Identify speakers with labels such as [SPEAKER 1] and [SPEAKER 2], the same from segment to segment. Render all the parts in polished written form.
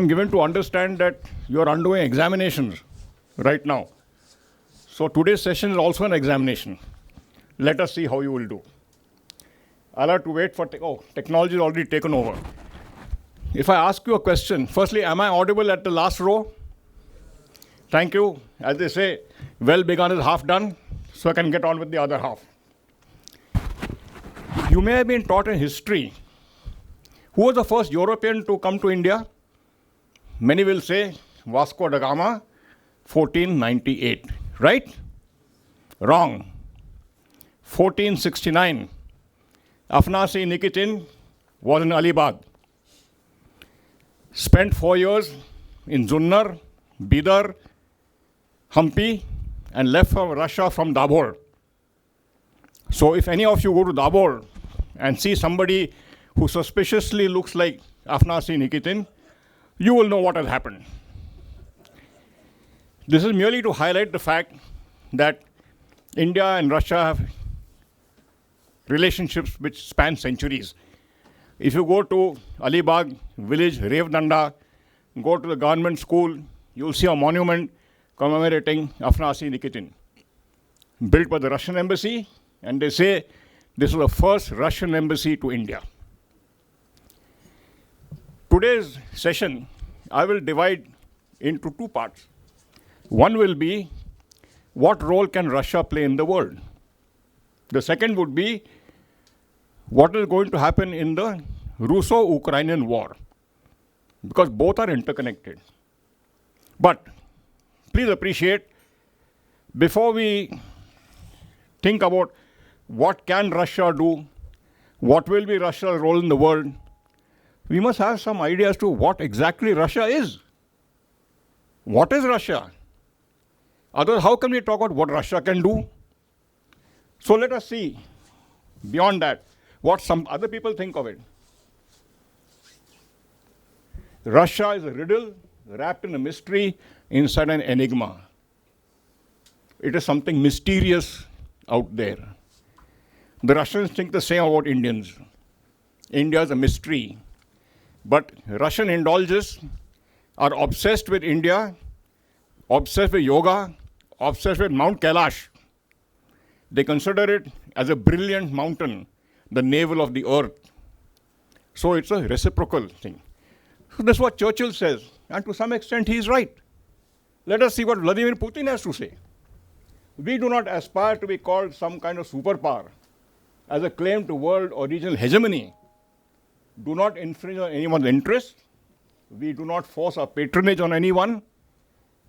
[SPEAKER 1] I'm given to understand that you're undergoing examinations right now. So today's session is also an examination. Let us see how you will do. I'll have to wait for, technology is already taken over. If I ask you a question, firstly, am I audible at the last row? Thank you. As they say, well begun is half done, so I can get on with the other half. You may have been taught in history. Who was the first European to come to India? Many will say Vasco da Gama, 1498. Right? Wrong. 1469. Afanasi Nikitin was in Alibag. Spent 4 years in Zunnar, Bidar, Hampi, and left for Russia from Dabhol. So if any of you go to Dabhol and see somebody who suspiciously looks like Afanasi Nikitin, you will know what has happened. This is merely to highlight the fact that India and Russia have relationships which span centuries. If you go to Alibag village, Revdanda, go to the government school, you'll see a monument commemorating Afanasi Nikitin, built by the Russian embassy, and they say this was the first Russian embassy to India. Today's session, I will divide into two parts. One will be, what role can Russia play in the world? The second would be, what is going to happen in the Russo-Ukrainian war? Because both are interconnected. But please appreciate, before we think about what can Russia do, what will be Russia's role in the world, we must have some idea as to what exactly Russia is. What is Russia? Otherwise, how can we talk about what Russia can do? So let us see, beyond that, what some other people think of it. Russia is a riddle wrapped in a mystery inside an enigma. It is something mysterious out there. The Russians think the same about Indians. India is a mystery. But Russian indulgers are obsessed with India, obsessed with yoga, obsessed with Mount Kailash. They consider it as a brilliant mountain, the navel of the earth. So it's a reciprocal thing. So that's what Churchill says, and to some extent he is right. Let us see what Vladimir Putin has to say. We do not aspire to be called some kind of superpower as a claim to world or regional hegemony. Do not infringe on anyone's interests. We do not force our patronage on anyone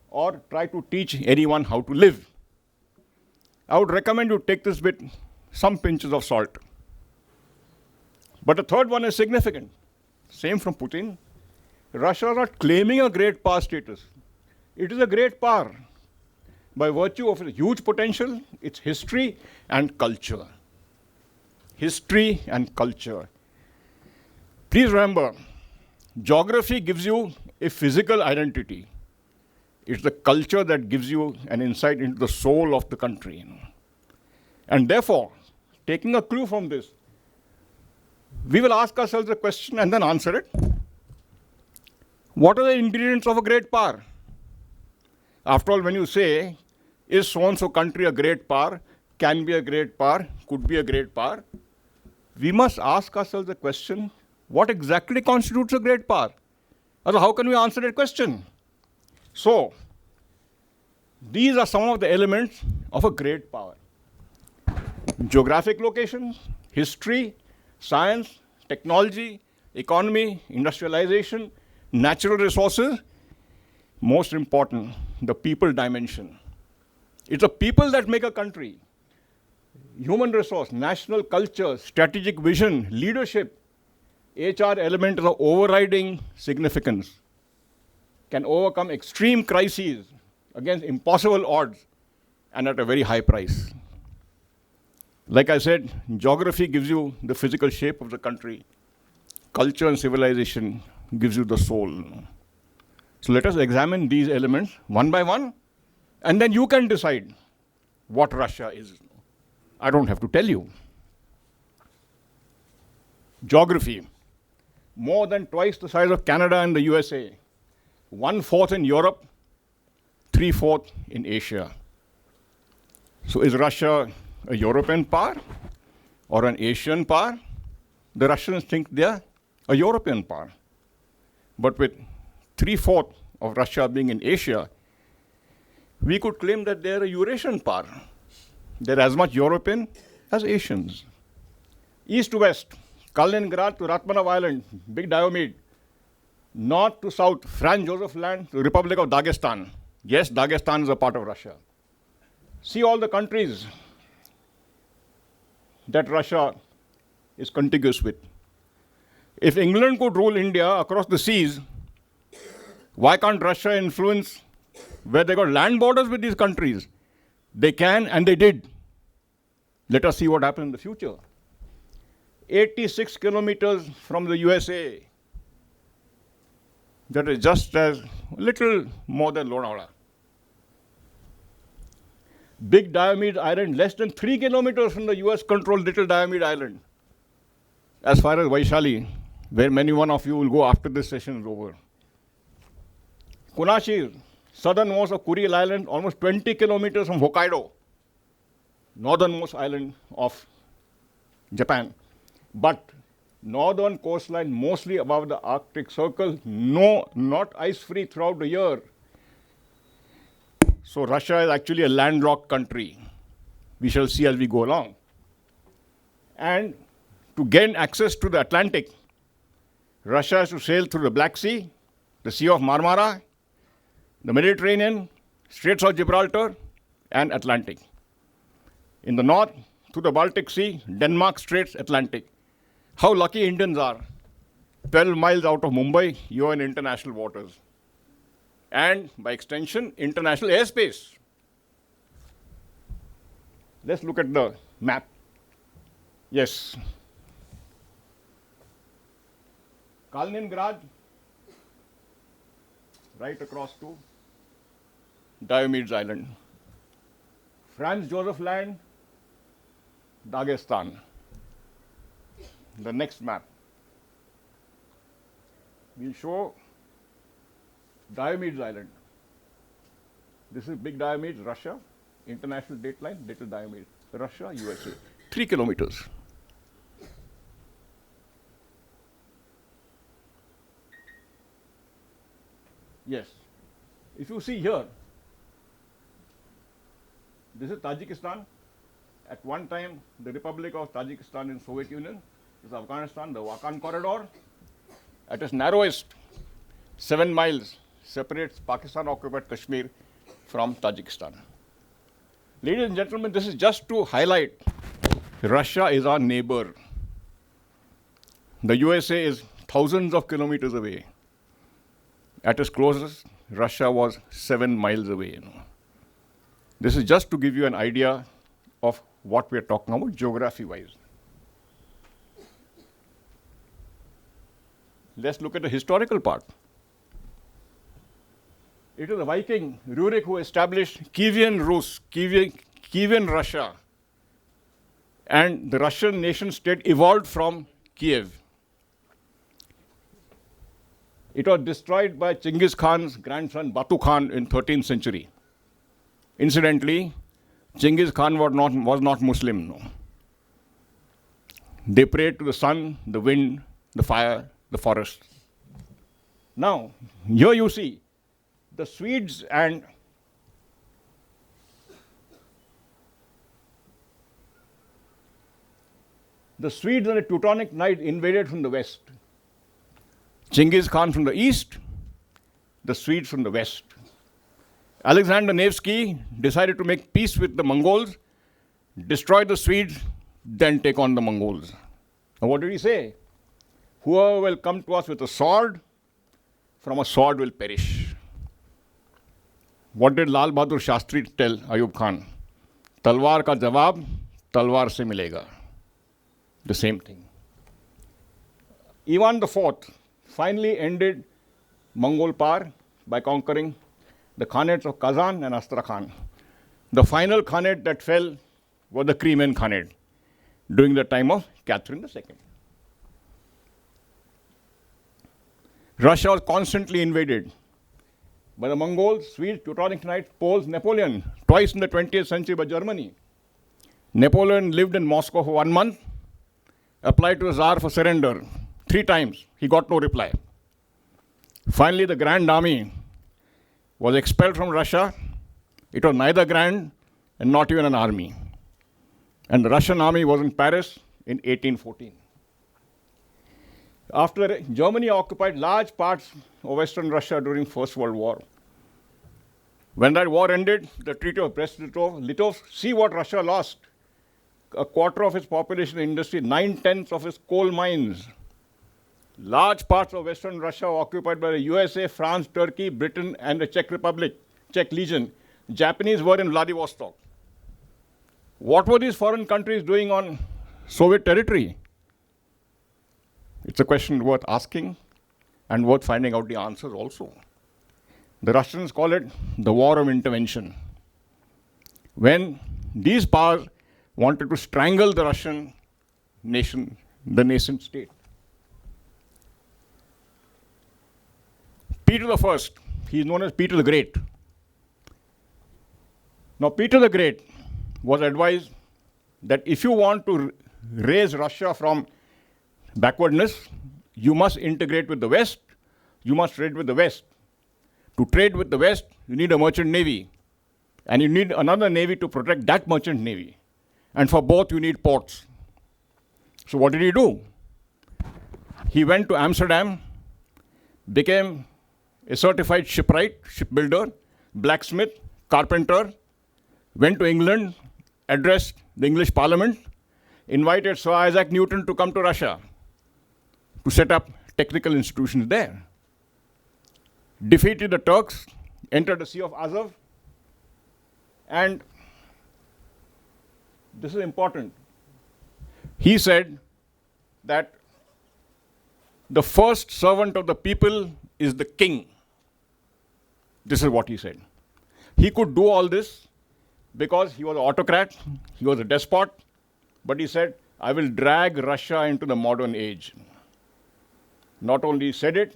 [SPEAKER 1] or try to teach anyone how to live. I would recommend you take this with some pinches of salt. But the third one is significant. Same from Putin. Russia is not claiming a great power status. It is a great power by virtue of its huge potential, its history and culture. History and culture. Please remember, geography gives you a physical identity. It's the culture that gives you an insight into the soul of the country. And therefore, taking a clue from this, we will ask ourselves a question and then answer it. What are the ingredients of a great power? After all, when you say, is so-and-so country a great power, can be a great power, could be a great power, we must ask ourselves the question, what exactly constitutes a great power? Or how can we answer that question? So, these are some of the elements of a great power. Geographic location, history, science, technology, economy, industrialization, natural resources. Most important, the people dimension. It's the people that make a country. Human resource, national culture, strategic vision, leadership, HR element is of overriding significance. Can overcome extreme crises against impossible odds and at a very high price. Like I said, geography gives you the physical shape of the country. Culture and civilization gives you the soul. So let us examine these elements one by one, and then you can decide what Russia is. I don't have to tell you. Geography. More than twice the size of Canada and the USA. 1/4 in Europe, 3/4 in Asia. So is Russia a European power or an Asian power? The Russians think they are a European power. But with 3/4 of Russia being in Asia, we could claim that they are a Eurasian power. They're as much European as Asians. East to west, Kaliningrad to Ratmanov Island, Big Diomede. North to south, Franz Josef Land to Republic of Dagestan. Yes, Dagestan is a part of Russia. See all the countries that Russia is contiguous with. If England could rule India across the seas, why can't Russia influence where they got land borders with these countries? They can, and they did. Let us see what happens in the future. 86 kilometers from the USA. That is just as little more than Lonavala. Big Diomede Island, less than 3 kilometers from the US-controlled Little Diomede Island. As far as Vaishali, where many one of you will go after this session is over. Kunashir, southernmost of Kuril Island, almost 20 kilometers from Hokkaido, northernmost island of Japan. But northern coastline mostly above the Arctic Circle, not ice-free throughout the year. So Russia is actually a landlocked country. We shall see as we go along. And to gain access to the Atlantic, Russia has to sail through the Black Sea, the Sea of Marmara, the Mediterranean, Straits of Gibraltar, and Atlantic. In the north, through the Baltic Sea, Denmark Straits, Atlantic. How lucky Indians are. 12 miles out of Mumbai, you're in international waters. And by extension, international airspace. Let's look at the map. Yes. Kaliningrad, right across to Diomedes Island. Franz Josef Land, Dagestan. The next map. We'll show Diomedes Island. This is Big Diomedes, Russia. International dateline, Little Diomedes. Russia, USA. 3 kilometers. Yes. If you see here, this is Tajikistan. At one time, the Republic of Tajikistan in Soviet Union. This is Afghanistan, the Wakhan corridor. At its narrowest, 7 miles separates Pakistan-occupied Kashmir from Tajikistan. Ladies and gentlemen, this is just to highlight Russia is our neighbor. The USA is thousands of kilometers away. At its closest, Russia was 7 miles away. This is just to give you an idea of what we are talking about geography-wise. Let's look at the historical part. It is the Viking Rurik who established Kievan Rus, Kievan Russia. And the Russian nation state evolved from Kiev. It was destroyed by Genghis Khan's grandson Batu Khan in 13th century. Incidentally, Genghis Khan was not Muslim. No. They prayed to the sun, the wind, the fire, the forest. Now, here you see the Swedes and the Teutonic Knights invaded from the west. Genghis Khan from the east, the Swedes from the west. Alexander Nevsky decided to make peace with the Mongols, destroy the Swedes, then take on the Mongols. Now what did he say? Whoever will come to us with a sword, from a sword will perish. What did Lal Bahadur Shastri tell Ayub Khan? Talwar ka jawab, talwar se milega. The same thing. Ivan IV finally ended Mongol power by conquering the Khanates of Kazan and Astrakhan. The final Khanate that fell was the Crimean Khanate during the time of Catherine II. Russia was constantly invaded. by the Mongols, Swedes, Teutonic Knights, Poles, Napoleon, twice in the 20th century by Germany. Napoleon lived in Moscow for 1 month, applied to the Tsar for surrender 3 times. He got no reply. Finally, the Grand Army was expelled from Russia. It was neither grand and not even an army. And the Russian army was in Paris in 1814. After Germany occupied large parts of Western Russia during First World War. When that war ended, the Treaty of Brest-Litovsk, see what Russia lost. A quarter of its population and industry, 9/10 of its coal mines. Large parts of Western Russia were occupied by the USA, France, Turkey, Britain, and the Czech Republic, Czech Legion. Japanese were in Vladivostok. What were these foreign countries doing on Soviet territory? It's a question worth asking and worth finding out the answers also. The Russians call it the war of intervention. When these powers wanted to strangle the Russian nation, the nascent state. Peter I, he is known as Peter the Great. Now, Peter the Great was advised that if you want to raise Russia from backwardness, you must integrate with the West, you must trade with the West. To trade with the West, you need a merchant navy, and you need another navy to protect that merchant navy. And for both, you need ports. So what did he do? He went to Amsterdam, became a certified shipwright, shipbuilder, blacksmith, carpenter, went to England, addressed the English Parliament, invited Sir Isaac Newton to come to Russia to set up technical institutions there. Defeated the Turks, entered the Sea of Azov, and this is important. He said that the first servant of the people is the king. This is what he said. He could do all this because he was an autocrat, he was a despot, but he said, I will drag Russia into the modern age. Not only said it,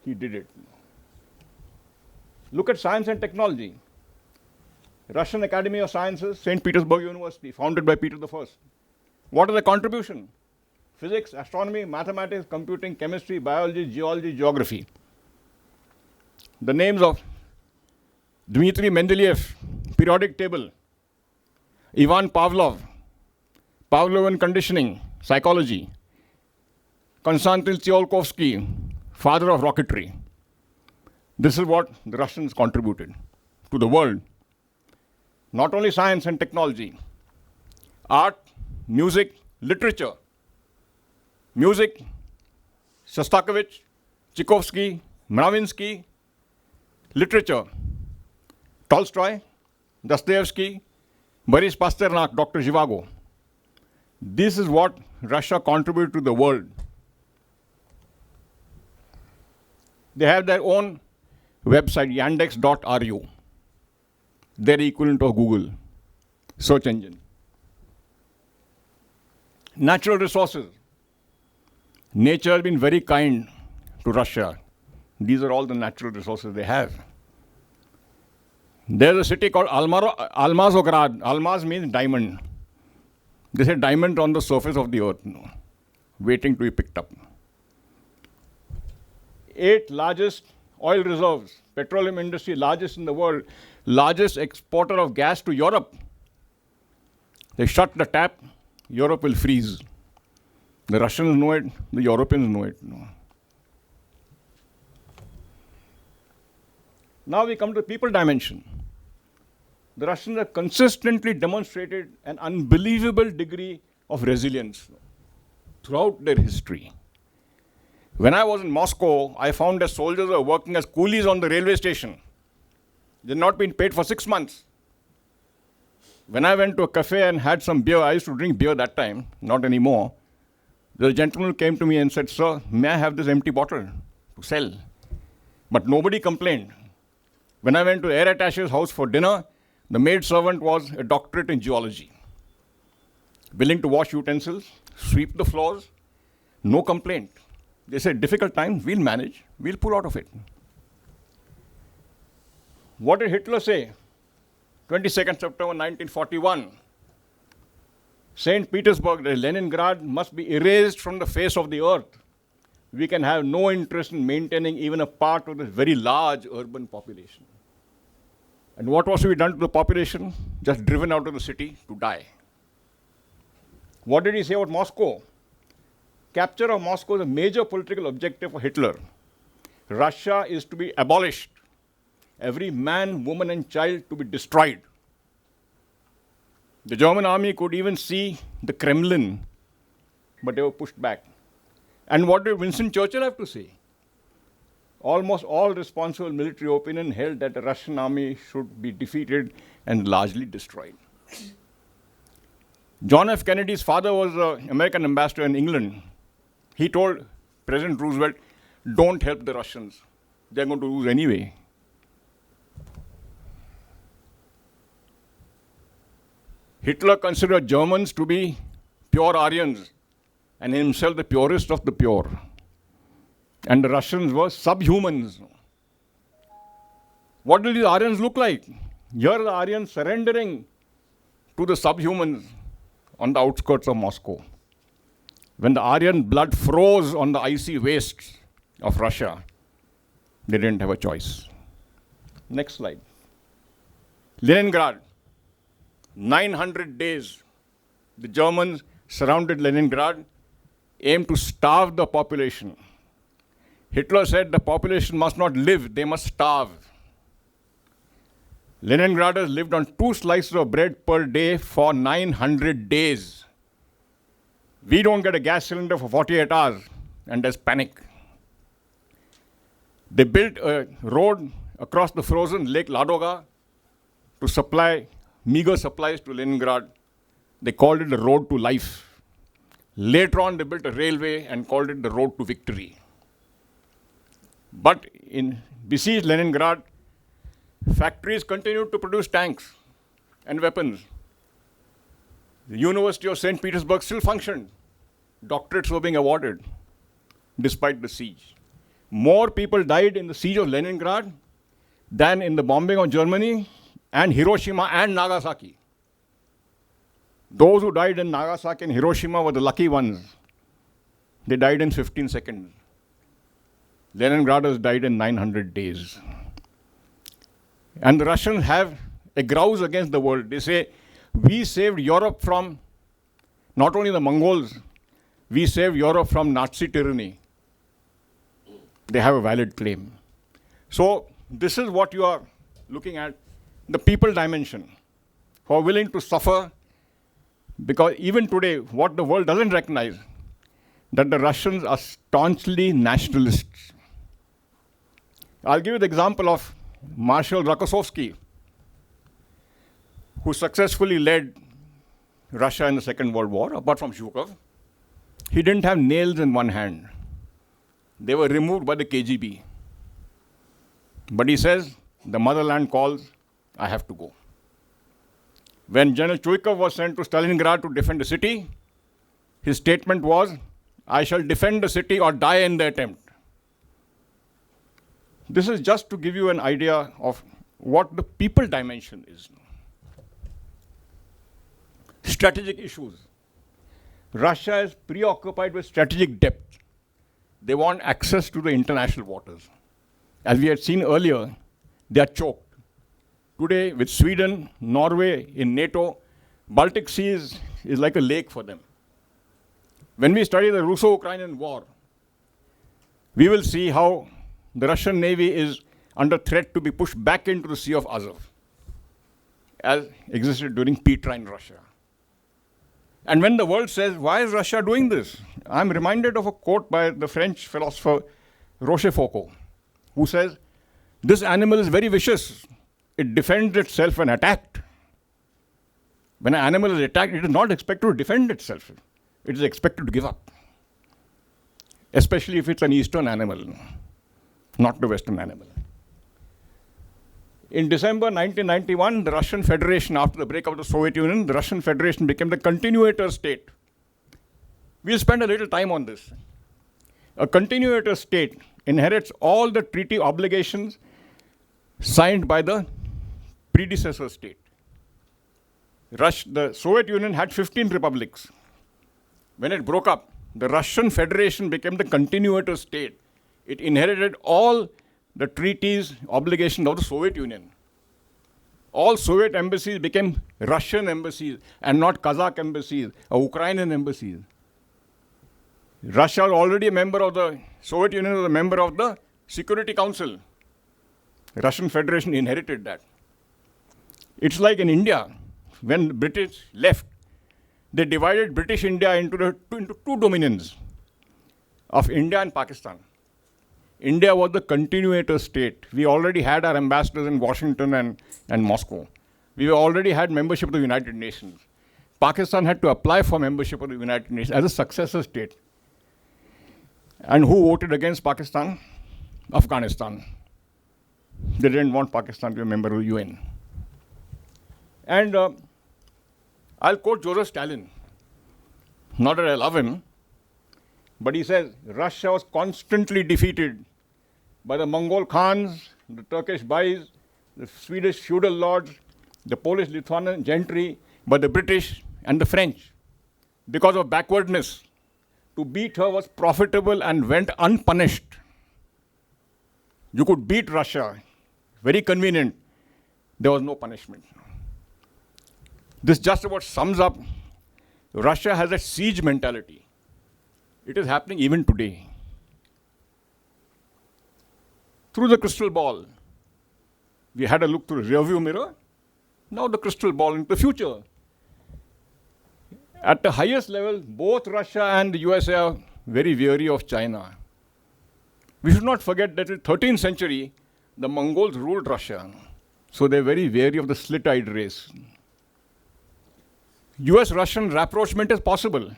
[SPEAKER 1] he did it. Look at science and technology. Russian Academy of Sciences, St. Petersburg University, founded by Peter I. What is the contribution? Physics, astronomy, mathematics, computing, chemistry, biology, geology, geography. The names of Dmitry Mendeleev, periodic table, Ivan Pavlov, Pavlovian conditioning, psychology, Konstantin Tsiolkovsky, father of rocketry. This is what the Russians contributed to the world. Not only science and technology, art, music, literature. Music, Shostakovich, Tchaikovsky, Mravinsky. Literature, Tolstoy, Dostoevsky, Boris Pasternak, Dr. Zhivago. This is what Russia contributed to the world. They have their own website, yandex.ru, their equivalent of Google search engine. Natural resources. Nature has been very kind to Russia. These are all the natural resources they have. There's a city called Almazograd. Almaz means diamond. They say diamond on the surface of the earth, waiting to be picked up. 8 largest oil reserves, petroleum industry, largest in the world, largest exporter of gas to Europe. They shut the tap, Europe will freeze. The Russians know it, the Europeans know it. Now we come to the people dimension. The Russians have consistently demonstrated an unbelievable degree of resilience throughout their history. When I was in Moscow, I found that soldiers were working as coolies on the railway station. They had not been paid for 6 months. When I went to a cafe and had some beer, I used to drink beer that time, not anymore. The gentleman came to me and said, "Sir, may I have this empty bottle to sell?" But nobody complained. When I went to air attache's house for dinner, the maid servant was a doctorate in geology, willing to wash utensils, sweep the floors, no complaint. They said, difficult times, we'll manage, we'll pull out of it. What did Hitler say? 22nd September 1941. St. Petersburg, Leningrad must be erased from the face of the earth. We can have no interest in maintaining even a part of this very large urban population. And what was to be done to the population? Just driven out of the city to die. What did he say about Moscow? Capture of Moscow is a major political objective for Hitler. Russia is to be abolished. Every man, woman, and child to be destroyed. The German army could even see the Kremlin, but they were pushed back. And what did Winston Churchill have to say? Almost all responsible military opinion held that the Russian army should be defeated and largely destroyed. John F. Kennedy's father was an American ambassador in England. He told President Roosevelt, don't help the Russians. They're going to lose anyway. Hitler considered Germans to be pure Aryans and himself the purest of the pure. And the Russians were subhumans. What did these Aryans look like? Here are the Aryans surrendering to the subhumans on the outskirts of Moscow. When the Aryan blood froze on the icy wastes of Russia, they didn't have a choice. Next slide. Leningrad. 900 days. The Germans surrounded Leningrad, aimed to starve the population. Hitler said the population must not live, they must starve. Leningraders lived on 2 slices of bread per day for 900 days. We don't get a gas cylinder for 48 hours, and there's panic. They built a road across the frozen Lake Ladoga to supply meager supplies to Leningrad. They called it the road to life. Later on, they built a railway and called it the road to victory. But in besieged Leningrad, factories continued to produce tanks and weapons. The University of St. Petersburg still functioned. Doctorates were being awarded despite the siege. More people died in the siege of Leningrad than in the bombing of Germany and Hiroshima and Nagasaki. Those who died in Nagasaki and Hiroshima were the lucky ones. They died in 15 seconds. Leningraders died in 900 days. And the Russians have a grouse against the world. They say, we saved Europe from not only the Mongols, we saved Europe from Nazi tyranny. They have a valid claim. So this is what you are looking at, the people dimension, who are willing to suffer, because even today, what the world doesn't recognize, that the Russians are staunchly nationalists. I'll give you the example of Marshal Rokossovsky, who successfully led Russia in the Second World War, apart from Zhukov. He didn't have nails in one hand. They were removed by the KGB. But he says, the motherland calls, I have to go. When General Chuikov was sent to Stalingrad to defend the city, his statement was, I shall defend the city or die in the attempt. This is just to give you an idea of what the people dimension is. Strategic issues. Russia is preoccupied with strategic depth. They want access to the international waters. As we had seen earlier, they are choked. Today, with Sweden, Norway in NATO, Baltic Sea is like a lake for them. When we study the Russo-Ukrainian war, we will see how the Russian Navy is under threat to be pushed back into the Sea of Azov, as existed during peace-time Russia. And when the world says, why is Russia doing this? I'm reminded of a quote by the French philosopher Rochefoucauld, who says, this animal is very vicious. It defends itself when attacked. When an animal is attacked, it is not expected to defend itself. It is expected to give up, especially if it's an Eastern animal, not the Western animal. In December 1991, the Russian Federation, after the breakup of the Soviet Union, the Russian Federation became the continuator state. We'll spend a little time on this. A continuator state inherits all the treaty obligations signed by the predecessor state. The Soviet Union had 15 republics. When it broke up, the Russian Federation became the continuator state. It inherited all the treaties, obligations of the Soviet Union. All Soviet embassies became Russian embassies and not Kazakh embassies or Ukrainian embassies. Russia was already a member of the Soviet Union, was a member of the Security Council. The Russian Federation inherited that. It's like in India, when British left, they divided British India into two dominions of India and Pakistan. India was the continuator state. We already had our ambassadors in Washington and Moscow. We already had membership of the United Nations. Pakistan had to apply for membership of the United Nations as a successor state. And who voted against Pakistan? Afghanistan. They didn't want Pakistan to be a member of the UN. And I'll quote Joseph Stalin. Not that I love him, but he says, Russia was constantly defeated by the Mongol Khans, the Turkish Bais, the Swedish feudal lords, the Polish-Lithuanian gentry, by the British and the French because of backwardness. To beat her was profitable and went unpunished. You could beat Russia, very convenient. There was no punishment. This just about sums up. Russia has a siege mentality. It is happening even today. Through the crystal ball, we had a look through the rearview mirror. Now the crystal ball into the future. At the highest level, both Russia and the USA are very wary of China. We should not forget that in the 13th century, the Mongols ruled Russia. So they're very wary of the slit-eyed race. US-Russian rapprochement is possible,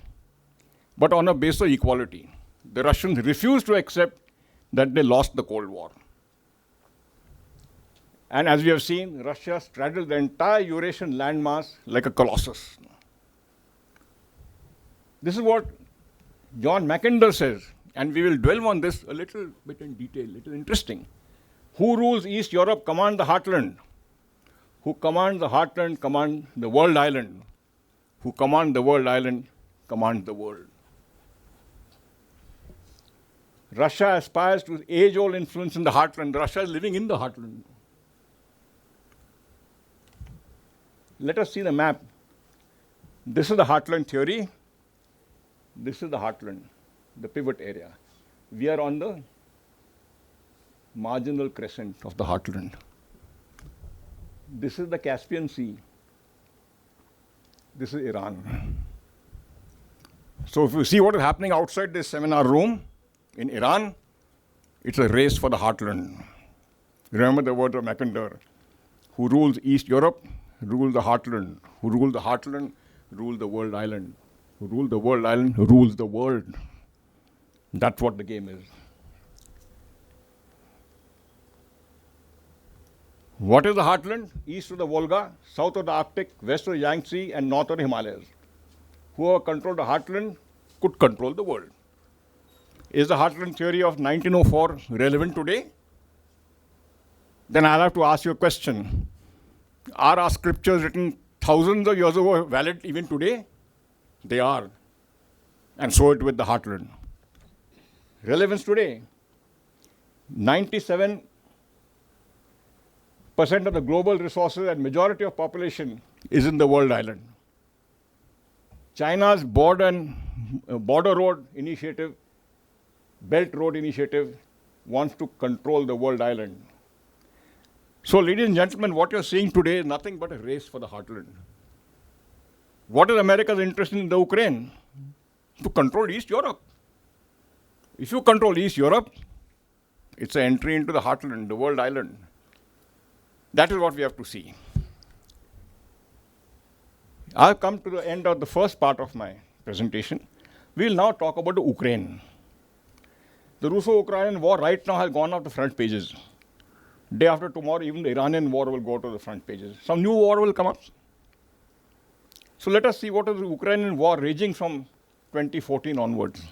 [SPEAKER 1] but on a basis of equality. The Russians refused to accept that they lost the Cold War. And as we have seen, Russia straddled the entire Eurasian landmass like a colossus. This is what John Mackinder says, and we will dwell on this a little bit in detail. It is interesting. Who rules East Europe command the heartland. Who command the heartland command the world island. Who command the world island command the world. Russia aspires to age-old influence in the heartland. Russia is living in the heartland. Let us see the map. This is the heartland theory. This is the heartland, the pivot area. We are on the marginal crescent of the heartland. This is the Caspian Sea. This is Iran. So if you see what is happening outside this seminar room in Iran, it's a race for the heartland. Remember the words of Mackinder. Who rules East Europe, rule the heartland. Who rule the heartland, rule the world island. Who rule the world island, rules the world. That's what the game is. What is the heartland? East of the Volga, south of the Arctic, west of the Yangtze, and north of the Himalayas. Whoever controlled the heartland could control the world. Is the heartland theory of 1904 relevant today? Then I'll have to ask you a question. Are our scriptures written thousands of years ago valid even today? They are. And so it with the heartland. Relevance today. 97% of the global resources and majority of population is in the world island. China's border road initiative, Belt Road Initiative, wants to control the world island. So, ladies and gentlemen, what you're seeing today is nothing but a race for the heartland. What is America's interest in the Ukraine? To control East Europe. If you control East Europe, it's an entry into the heartland, the world island. That is what we have to see. I've come to the end of the first part of my presentation. We'll now talk about the Ukraine. The Russo-Ukrainian war right now has gone off the front pages. Day after tomorrow, even the Iranian war will go to the front pages. Some new war will come up. So let us see what is the Ukrainian war raging from 2014 onwards.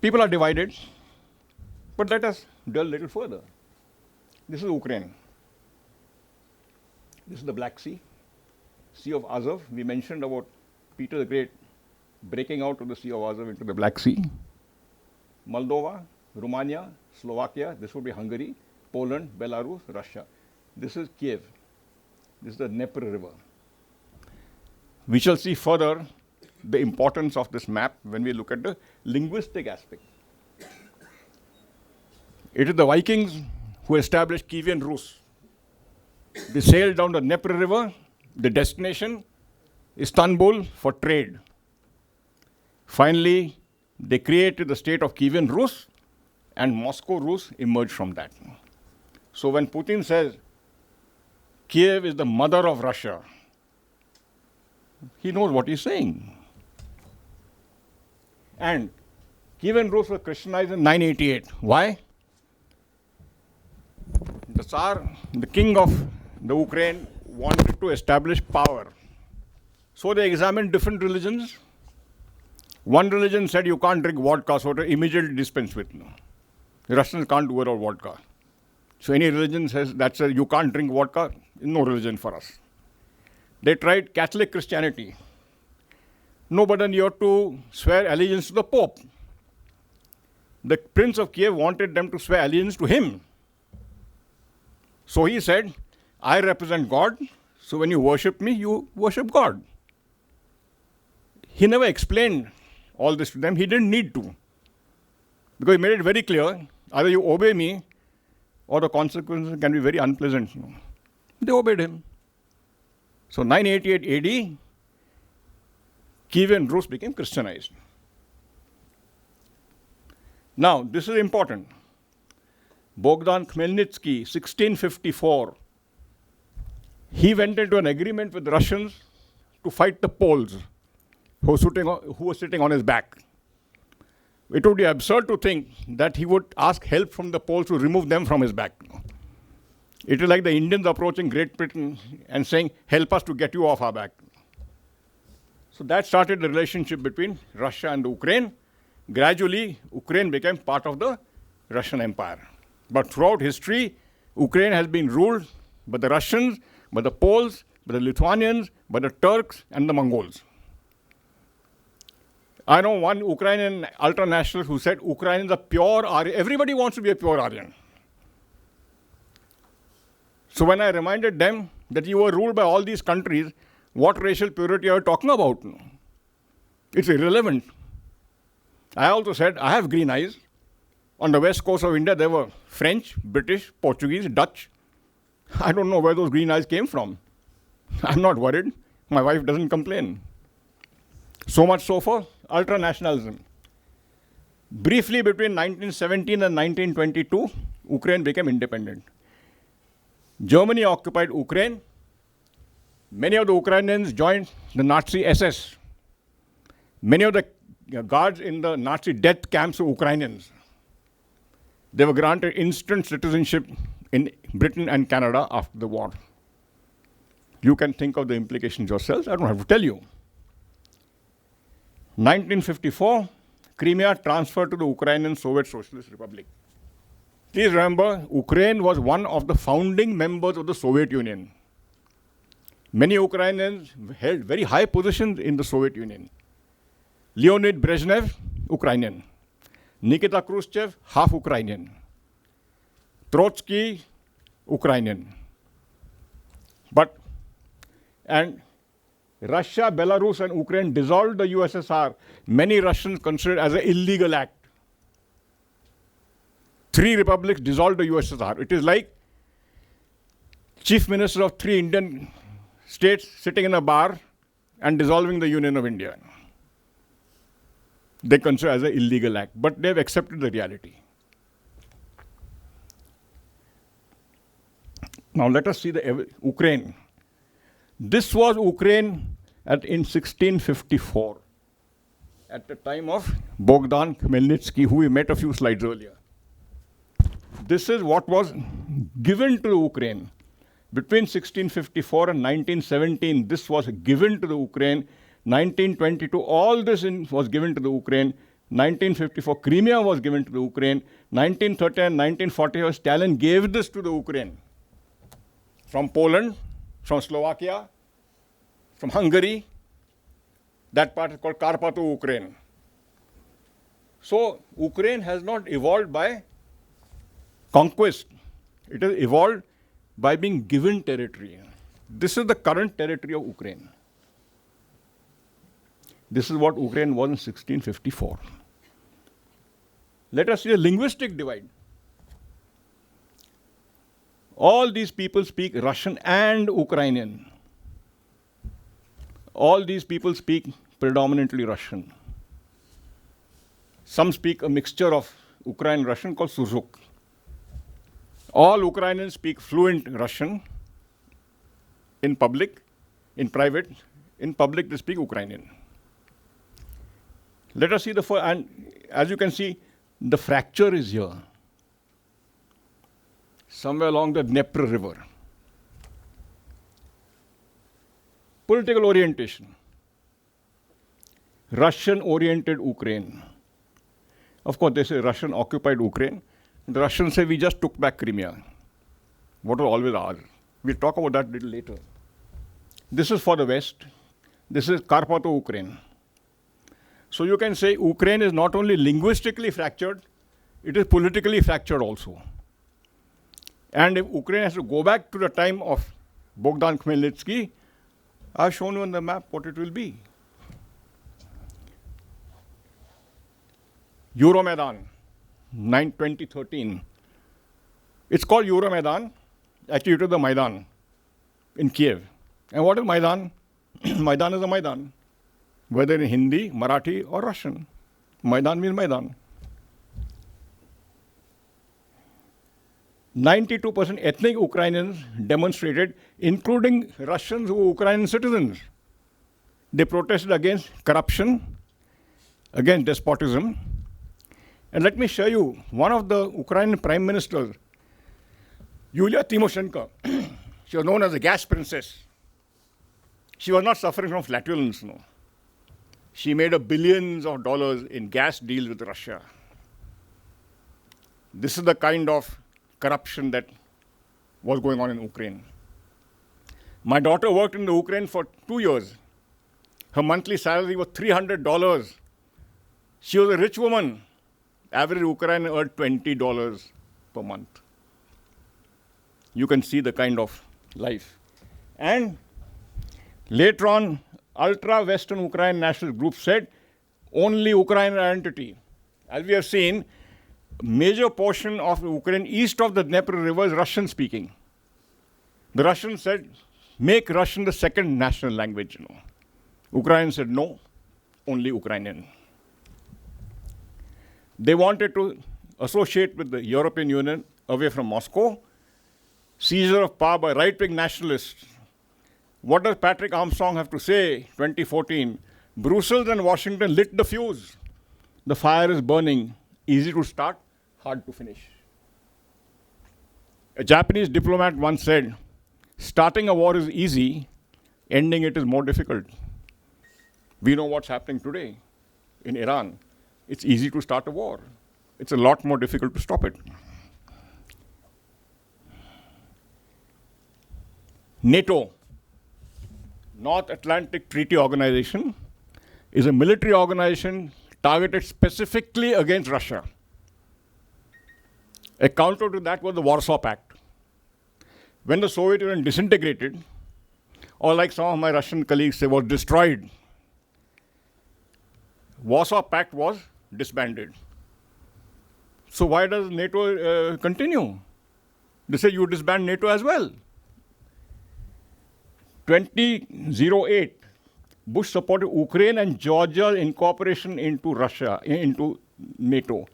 [SPEAKER 1] People are divided, but let us delve a little further. This is Ukraine. This is the Black Sea, Sea of Azov. We mentioned about Peter the Great breaking out of the Sea of Azov into the Black Sea. Moldova, Romania, Slovakia, this would be Hungary, Poland, Belarus, Russia. This is Kiev. This is the Dnieper River. We shall see further the importance of this map when we look at the linguistic aspect. It is the Vikings who established Kievan Rus. They sailed down the Dnieper River, the destination, Istanbul, for trade. Finally, they created the state of Kievan Rus, and Moscow Rus emerged from that. So when Putin says Kiev is the mother of Russia, he knows what he's saying. And Kievan Rus was Christianized in 988. Why? The Tsar, the king of the Ukraine, wanted to establish power. So they examined different religions. One religion said you can't drink vodka, so they immediately dispensed with. The Russians can't do without vodka. So any religion says that says you can't drink vodka, no religion for us. They tried Catholic Christianity. No, but then you have to swear allegiance to the Pope. The Prince of Kiev wanted them to swear allegiance to him. So he said, I represent God, so when you worship me, you worship God. He never explained all this to them. He didn't need to. Because he made it very clear, either you obey me, or the consequences can be very unpleasant. They obeyed him. So 988 AD, Kievan Rus became Christianized. Now, this is important. Bogdan Khmelnytsky, 1654, he went into an agreement with the Russians to fight the Poles who were sitting on his back. It would be absurd to think that he would ask help from the Poles to remove them from his back. It is like the Indians approaching Great Britain and saying, help us to get you off our back. So that started the relationship between Russia and Ukraine. Gradually, Ukraine became part of the Russian Empire. But throughout history, Ukraine has been ruled by the Russians, by the Poles, by the Lithuanians, by the Turks, and the Mongols. I know one Ukrainian ultranationalist who said Ukrainians are pure Aryan. Everybody wants to be a pure Aryan. So when I reminded them that you were ruled by all these countries, what racial purity are you talking about? It's irrelevant. I also said, I have green eyes. On the west coast of India, there were French, British, Portuguese, Dutch. I don't know where those green eyes came from. I'm not worried. My wife doesn't complain. So much so for ultranationalism. Briefly, between 1917 and 1922, Ukraine became independent. Germany occupied Ukraine. Many of the Ukrainians joined the Nazi SS. Many of the guards in the Nazi death camps were Ukrainians. They were granted instant citizenship in Britain and Canada after the war. You can think of the implications yourselves. I don't have to tell you. 1954, Crimea transferred to the Ukrainian Soviet Socialist Republic. Please remember, Ukraine was one of the founding members of the Soviet Union. Many Ukrainians held very high positions in the Soviet Union. Leonid Brezhnev, Ukrainian. Nikita Khrushchev, half Ukrainian. Trotsky, Ukrainian. And Russia, Belarus, and Ukraine dissolved the USSR. Many Russians considered as an illegal act. 3 republics dissolved the USSR. It is like chief minister of 3 Indian states sitting in a bar and dissolving the Union of India. They consider as an illegal act, but they've accepted the reality. Now let us see the Ukraine. This was Ukraine in 1654, at the time of Bogdan Khmelnytsky, who we met a few slides earlier. This is what was given to Ukraine. Between 1654 and 1917, this was given to the Ukraine. 1922, all this was given to the Ukraine. 1954, Crimea was given to the Ukraine. 1930 and 1945, Stalin gave this to the Ukraine. From Poland, from Slovakia, from Hungary. That part is called Carpato Ukraine. So Ukraine has not evolved by conquest. It has evolved by being given territory. This is the current territory of Ukraine. This is what Ukraine was in 1654. Let us see a linguistic divide. All these people speak Russian and Ukrainian. All these people speak predominantly Russian. Some speak a mixture of Ukrainian and Russian called Suzuk. All Ukrainians speak fluent Russian in public, in private. In public, they speak Ukrainian. Let us see the first, and as you can see, the fracture is here, somewhere along the Dnepr River. Political orientation. Russian-oriented Ukraine. Of course, they say Russian-occupied Ukraine. The Russians say we just took back Crimea. What was always ours. We'll talk about that a little later. This is for the West. This is Carpato Ukraine. So you can say Ukraine is not only linguistically fractured, it is politically fractured also. And if Ukraine has to go back to the time of Bogdan Khmelnytsky, I've shown you on the map what it will be. Euromaidan, 2013. It's called Euromaidan. Actually, it is the Maidan in Kiev. And what is Maidan? Maidan is a Maidan. Whether in Hindi, Marathi, or Russian. Maidan means Maidan. 92% ethnic Ukrainians demonstrated, including Russians who were Ukrainian citizens. They protested against corruption, against despotism. And let me show you one of the Ukrainian prime ministers, Yulia Tymoshenko. She was known as the gas princess. She was not suffering from flatulence, no. She made billions of dollars in gas deals with Russia. This is the kind of corruption that was going on in Ukraine. My daughter worked in the Ukraine for 2 years. Her monthly salary was $300. She was a rich woman. Average Ukrainian earned $20 per month. You can see the kind of life. And later on, ultra-Western Ukraine nationalist group said only Ukrainian identity. As we have seen, major portion of Ukraine east of the Dnepr River is Russian-speaking. The Russians said, make Russian the second national language. Ukrainians said, no, only Ukrainian. They wanted to associate with the European Union away from Moscow. Seizure of power by right-wing nationalists. What does Patrick Armstrong have to say? 2014, Brussels and Washington lit the fuse. The fire is burning. Easy to start, hard to finish. A Japanese diplomat once said, starting a war is easy, ending it is more difficult. We know what's happening today in Iran. It's easy to start a war. It's a lot more difficult to stop it. NATO, North Atlantic Treaty Organization, is a military organization targeted specifically against Russia. A counter to that was the Warsaw Pact. When the Soviet Union disintegrated, or like some of my Russian colleagues say, was destroyed, Warsaw Pact was disbanded. So why does NATO continue? They say you disband NATO as well. 2008, Bush supported Ukraine and Georgia's incorporation into Russia, into NATO.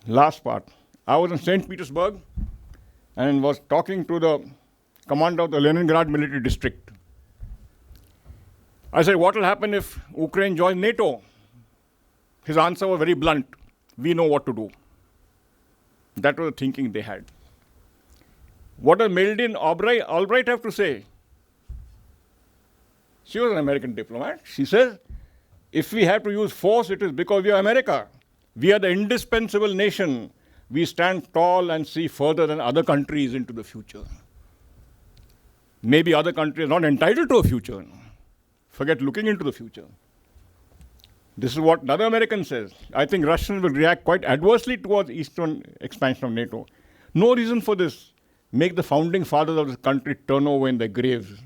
[SPEAKER 1] Last part. I was in St. Petersburg and was talking to the commander of the Leningrad military district. I said, what will happen if Ukraine joins NATO? His answer was very blunt. We know what to do. That was the thinking they had. What does Madeleine Albright have to say? She was an American diplomat. She says, If we have to use force, it is because we are America. We are the indispensable nation. We stand tall and see further than other countries into the future. Maybe other countries are not entitled to a future. Forget looking into the future. This is what another American says. I think Russians will react quite adversely towards eastern expansion of NATO. No reason for this. Make the founding fathers of this country turn over in their graves.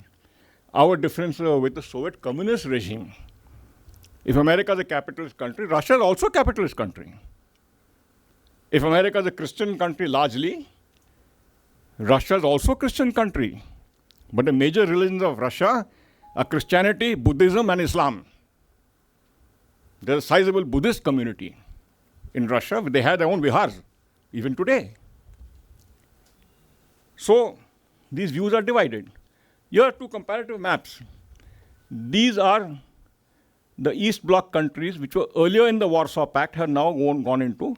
[SPEAKER 1] Our differences are with the Soviet communist regime. If America is a capitalist country, Russia is also a capitalist country. If America is a Christian country largely, Russia is also a Christian country. But the major religions of Russia are Christianity, Buddhism, and Islam. There's a sizable Buddhist community in Russia. They have their own vihars, even today. So, these views are divided. Here are two comparative maps. These are the East Bloc countries which were earlier in the Warsaw Pact have now gone into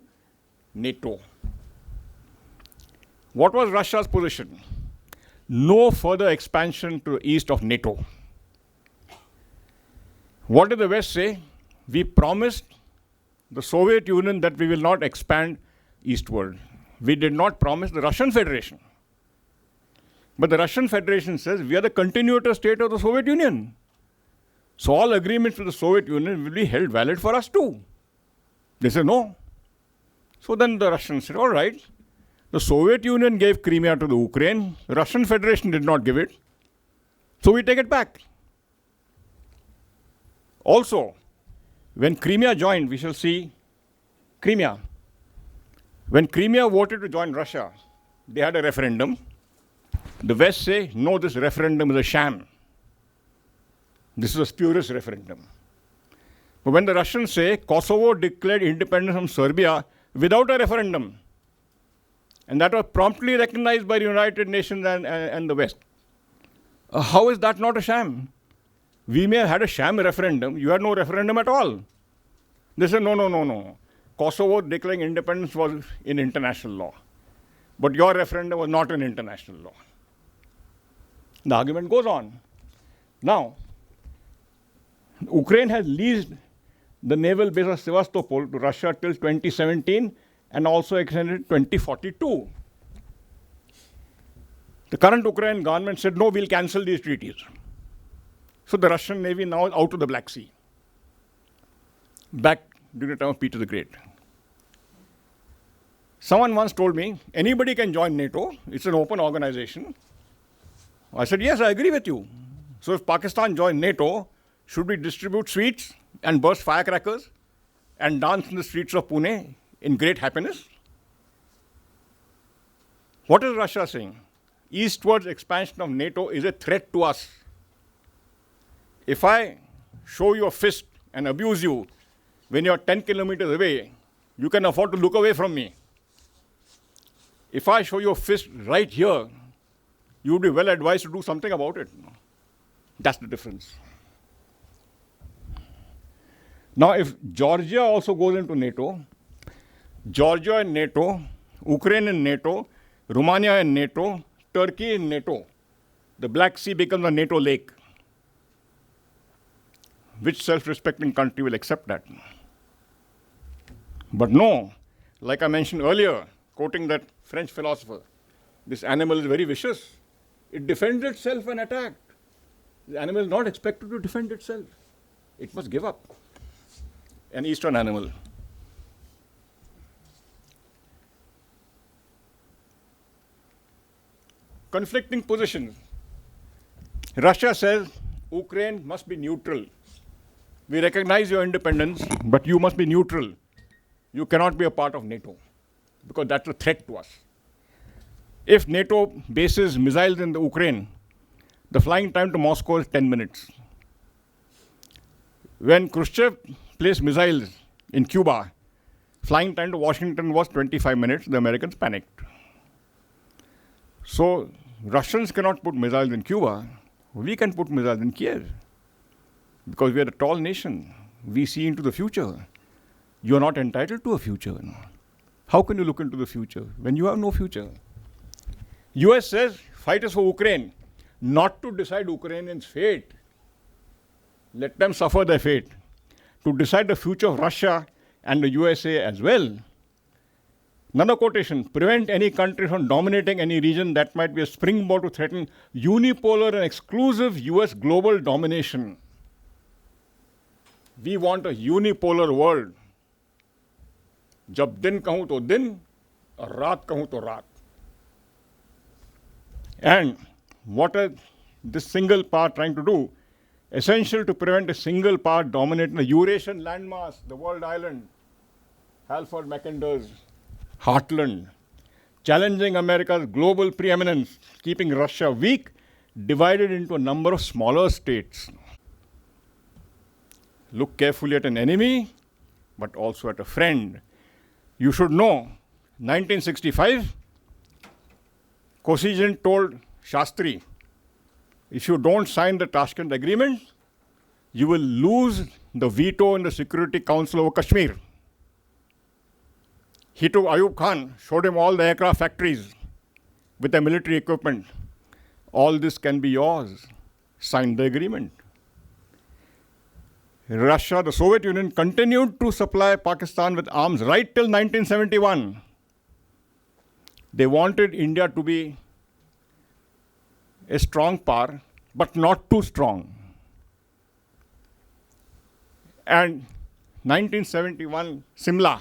[SPEAKER 1] NATO. What was Russia's position? No further expansion to the east of NATO. What did the West say? We promised the Soviet Union that we will not expand eastward. We did not promise the Russian Federation. But the Russian Federation says we are the continuator state of the Soviet Union. So all agreements with the Soviet Union will be held valid for us too. They say no. So then the Russians said, all right, the Soviet Union gave Crimea to the Ukraine. The Russian Federation did not give it. So we take it back. Also, when Crimea joined, we shall see Crimea. When Crimea voted to join Russia, they had a referendum. The West say, no, this referendum is a sham. This is a spurious referendum. But when the Russians say Kosovo declared independence from Serbia without a referendum, and that was promptly recognized by the United Nations and the West, how is that not a sham? We may have had a sham referendum. You had no referendum at all. They say, no. Kosovo declaring independence was in international law. But your referendum was not in international law. The argument goes on. Now, Ukraine has leased the naval base of Sevastopol to Russia till 2017 and also extended 2042. The current Ukrainian government said, no, we'll cancel these treaties. So the Russian Navy now is out of the Black Sea. Back during the time of Peter the Great. Someone once told me, anybody can join NATO. It's an open organization. I said, yes, I agree with you. So if Pakistan joined NATO, should we distribute sweets and burst firecrackers and dance in the streets of Pune in great happiness? What is Russia saying? Eastwards expansion of NATO is a threat to us. If I show you a fist and abuse you when you're 10 kilometers away, you can afford to look away from me. If I show you a fist right here, you would be well advised to do something about it. That's the difference. Now, if Georgia also goes into NATO, Georgia in NATO, Ukraine in NATO, Romania in NATO, Turkey in NATO, the Black Sea becomes a NATO lake. Which self-respecting country will accept that? But no, like I mentioned earlier, quoting that French philosopher, this animal is very vicious. It defends itself when attacked. The animal is not expected to defend itself. It must give up. An eastern animal. Conflicting positions. Russia says Ukraine must be neutral. We recognize your independence, but you must be neutral. You cannot be a part of NATO, because that's a threat to us. If NATO bases missiles in the Ukraine, the flying time to Moscow is 10 minutes. When Khrushchev placed missiles in Cuba, flying time to Washington was 25 minutes. The Americans panicked. So Russians cannot put missiles in Cuba. We can put missiles in Kiev, because we are a tall nation. We see into the future. You are not entitled to a future. How can you look into the future when you have no future? US says, fight is for Ukraine, not to decide Ukrainians' fate. Let them suffer their fate. to decide the future of Russia and the USA as well. Another quotation, prevent any country from dominating any region that might be a springboard to threaten unipolar and exclusive US global domination. We want a unipolar world. जब दिन कहूं तो दिन और रात कहूं तो रात. And what is this single power trying to do? Essential to prevent a single power dominating the Eurasian landmass, the world island, Halford Mackinder's heartland, challenging America's global preeminence, keeping Russia weak, divided into a number of smaller states. Look carefully at an enemy, but also at a friend. You should know, 1965, Kosygin told Shastri, if you don't sign the Tashkent Agreement, you will lose the veto in the Security Council over Kashmir. He took Ayub Khan, showed him all the aircraft factories with the military equipment. All this can be yours. Sign the agreement. Russia, the Soviet Union, continued to supply Pakistan with arms right till 1971. They wanted India to be a strong power, but not too strong. And 1971, Simla,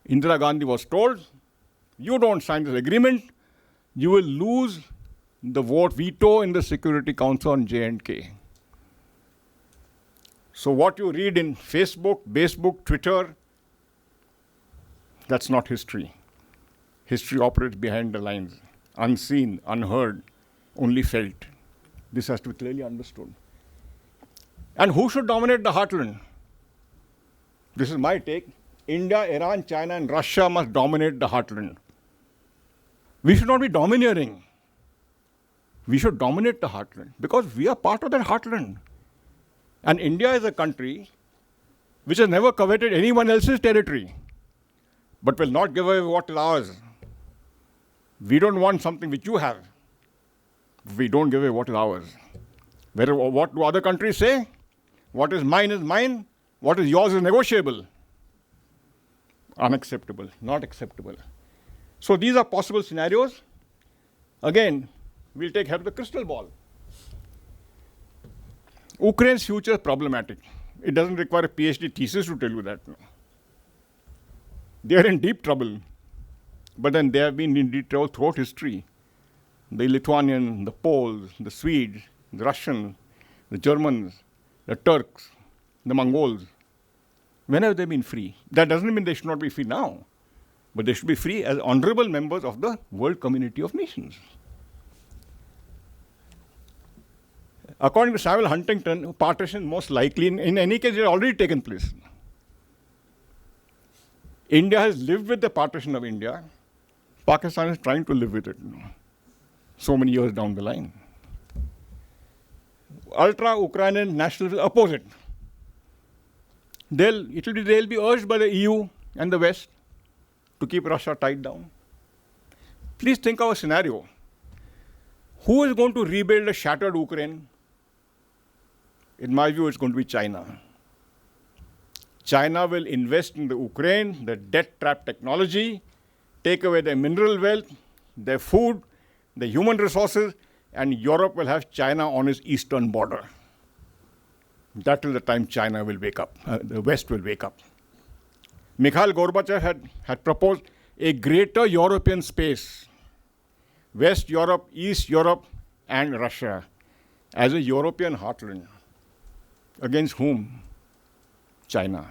[SPEAKER 1] Indira Gandhi was told, you don't sign this agreement, you will lose the vote veto in the Security Council on J&K. So what you read in Facebook, Twitter, that's not history. History operates behind the lines, unseen, unheard, only felt. This has to be clearly understood. And who should dominate the heartland? This is my take. India, Iran, China, and Russia must dominate the heartland. We should not be domineering. We should dominate the heartland because we are part of that heartland. And India is a country which has never coveted anyone else's territory, but will not give away what is ours. We don't want something which you have. We don't give away what is ours. What do other countries say? What is mine, what is yours is negotiable. Unacceptable, not acceptable. So these are possible scenarios. Again, we'll take help of the crystal ball. Ukraine's future is problematic. It doesn't require a PhD thesis to tell you that. They are in deep trouble. But then they have been in deep trouble throughout history. The Lithuanians, the Poles, the Swedes, the Russians, the Germans, the Turks, the Mongols. When have they been free? That doesn't mean they should not be free now, but they should be free as honorable members of the world community of nations. According to Samuel Huntington, partition is most likely, in any case, it has already taken place. India has lived with the partition of India. Pakistan is trying to live with it so many years down the line. Ultra-Ukrainian nationalists will oppose it. They'll be urged by the EU and the West to keep Russia tied down. Please think of a scenario. Who is going to rebuild a shattered Ukraine? In my view, it's going to be China. China will invest in the Ukraine, the debt trap technology, take away their mineral wealth, their food, their human resources, and Europe will have China on its eastern border. That is the time China will wake up, the West will wake up. Mikhail Gorbachev had proposed a greater European space, West Europe, East Europe, and Russia, as a European heartland. Against whom? China.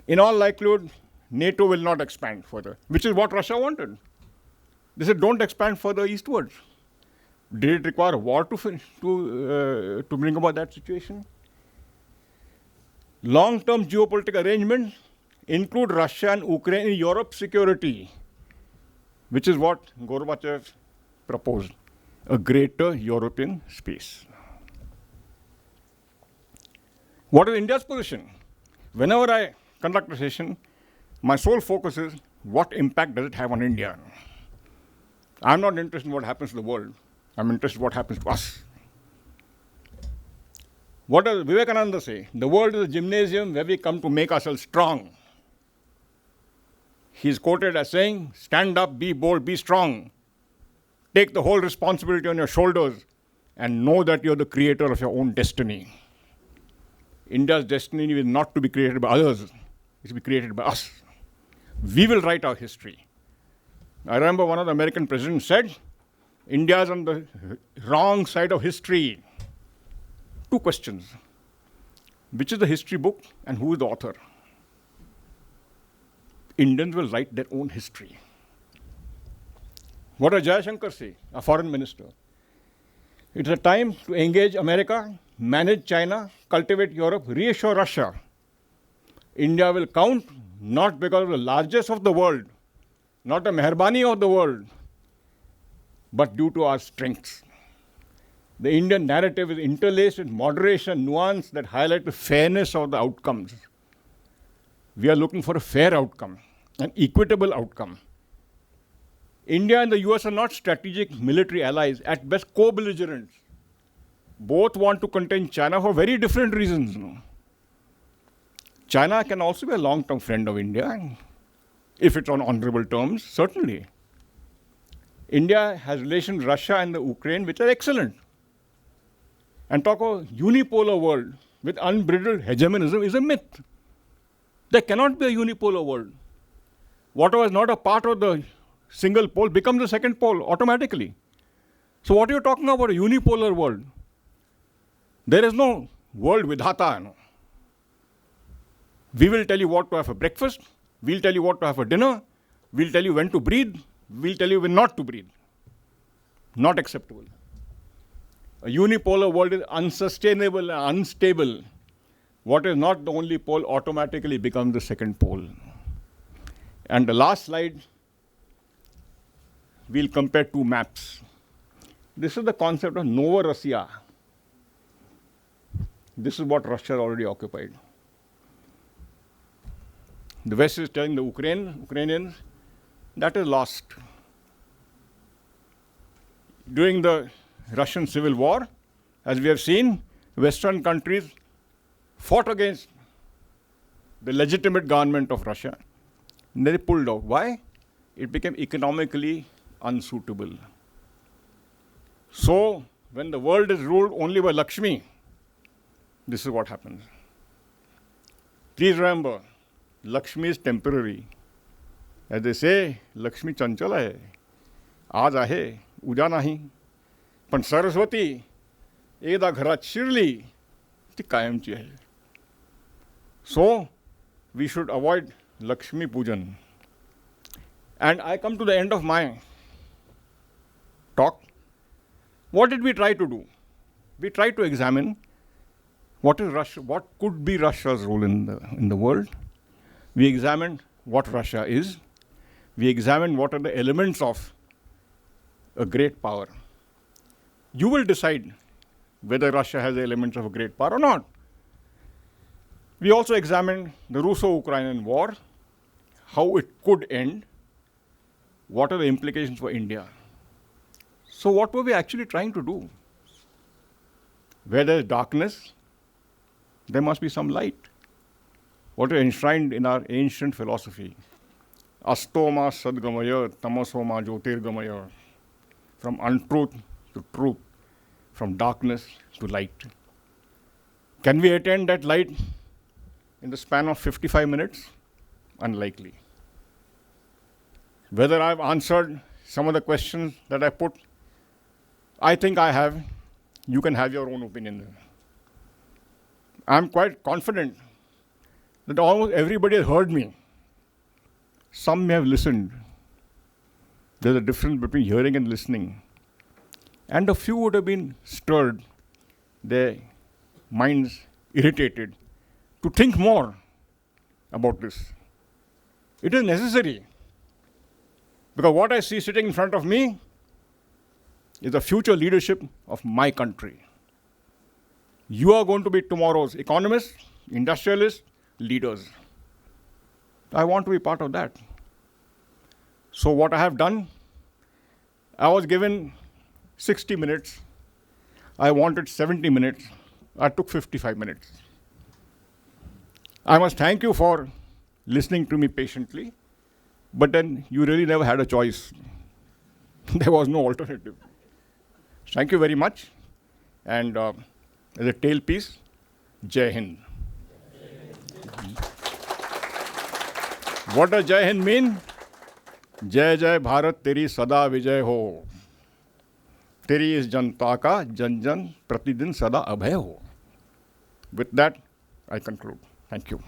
[SPEAKER 1] In all likelihood, NATO will not expand further, which is what Russia wanted. They said, don't expand further eastwards. Did it require a war to bring about that situation? Long-term geopolitical arrangements include Russia and Ukraine in Europe's security, which is what Gorbachev proposed, a greater European space. What is India's position? Whenever I conduct a session, my sole focus is what impact does it have on India? I'm not interested in what happens to the world. I'm interested in what happens to us. What does Vivekananda say? The world is a gymnasium where we come to make ourselves strong. He is quoted as saying, stand up, be bold, be strong. Take the whole responsibility on your shoulders and know that you're the creator of your own destiny. India's destiny is not to be created by others, it's to be created by us. We will write our history. I remember one of the American presidents said, India is on the wrong side of history. Two questions. Which is the history book and who is the author? Indians will write their own history. What does Jayashankar say, a foreign minister? It's a time to engage America, manage China, cultivate Europe, reassure Russia. India will count not because of the largest of the world, not the mehrbani of the world, but due to our strengths. The Indian narrative is interlaced with moderation, nuance that highlight the fairness of the outcomes. We are looking for a fair outcome, an equitable outcome. India and the US are not strategic military allies, at best co-belligerents. Both want to contain China for very different reasons. China can also be a long-term friend of India, if it's on honorable terms, certainly. India has relations with Russia and the Ukraine which are excellent. And talk of unipolar world with unbridled hegemonism is a myth. There cannot be a unipolar world. Whatever is not a part of the single pole becomes the second pole automatically. So what are you talking about, a unipolar world? There is no world vidhata. No. We will tell you what to have for breakfast. We'll tell you what to have for dinner. We'll tell you when to breathe. We'll tell you when not to breathe. Not acceptable. A unipolar world is unsustainable and unstable. What is not the only pole automatically becomes the second pole. And the last slide, we'll compare two maps. This is the concept of Novorossiya. This is what Russia already occupied. The West is telling the Ukrainians, that is lost. During the Russian Civil War, as we have seen, Western countries fought against the legitimate government of Russia. And they pulled out. Why? It became economically unsuitable. So, when the world is ruled only by Lakshmi, this is what happens. Please remember, Lakshmi is temporary. As they say, Lakshmi chanchala hai. Aaj ahe, uja nahi. Pan Saraswati, ekda gharat shirli, ti kayamchi hai. So, we should avoid Lakshmi Pujan. And I come to the end of my talk. What did we try to do? We tried to examine what is Russia, what could be Russia's role in the world. We examined what Russia is. We examined what are the elements of a great power. You will decide whether Russia has the elements of a great power or not. We also examined the Russo-Ukrainian war, how it could end, what are the implications for India. So what were we actually trying to do? Where there is darkness, there must be some light. What is enshrined in our ancient philosophy? Astoma sadgamaya, tamasoma jyotirgamaya. From untruth to truth, from darkness to light. Can we attain that light in the span of 55 minutes? Unlikely. Whether I've answered some of the questions that I put, I think I have. You can have your own opinion. I'm quite confident that almost everybody has heard me. Some may have listened. There's a difference between hearing and listening. And a few would have been stirred, their minds irritated, to think more about this. It is necessary. Because what I see sitting in front of me is the future leadership of my country. You are going to be tomorrow's economists, industrialists, leaders. I want to be part of that. So what I have done, I was given 60 minutes. I wanted 70 minutes. I took 55 minutes. I must thank you for listening to me patiently, but then you really never had a choice. There was no alternative. Thank you very much. And as a tail piece, Jai Hind. What does Jai Hind mean? जय जय भारत तेरी सदा विजय हो, तेरी इस जनता का जन जन प्रतिदिन सदा अभय हो. With that, I conclude. Thank you.